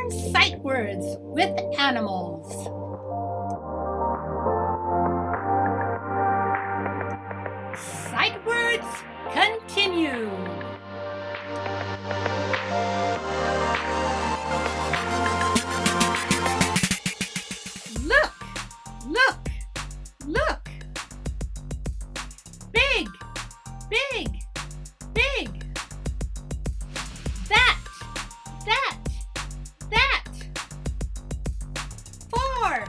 learn sight words with animals. Sight words continue. Look, look, look. Big, big, big. That. Four.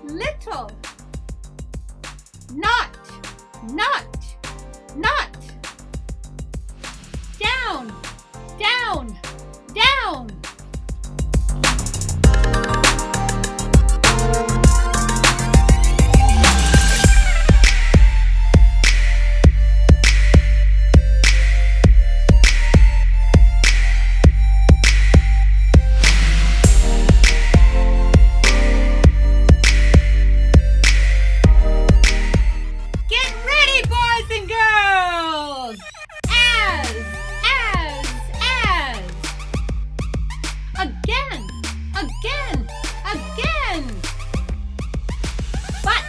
Little. Not. Down. Get ready, boys and girls! As. Again. But.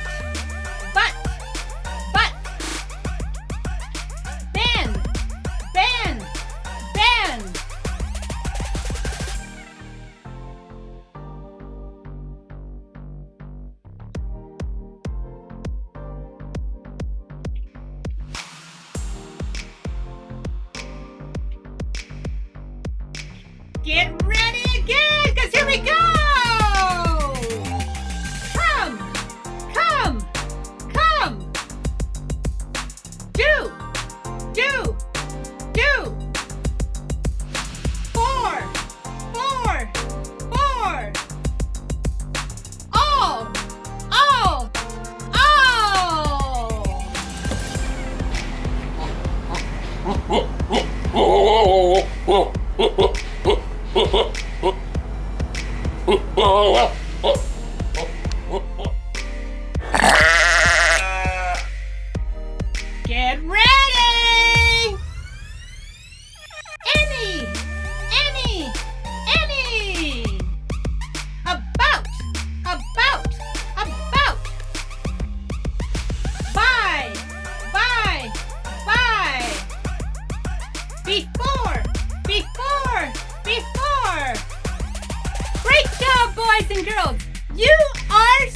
Ben. Get ready again, because here we go! Come! Do! Four! All! Get ready! Any! About! By! Before! Great job, boys and girls! You are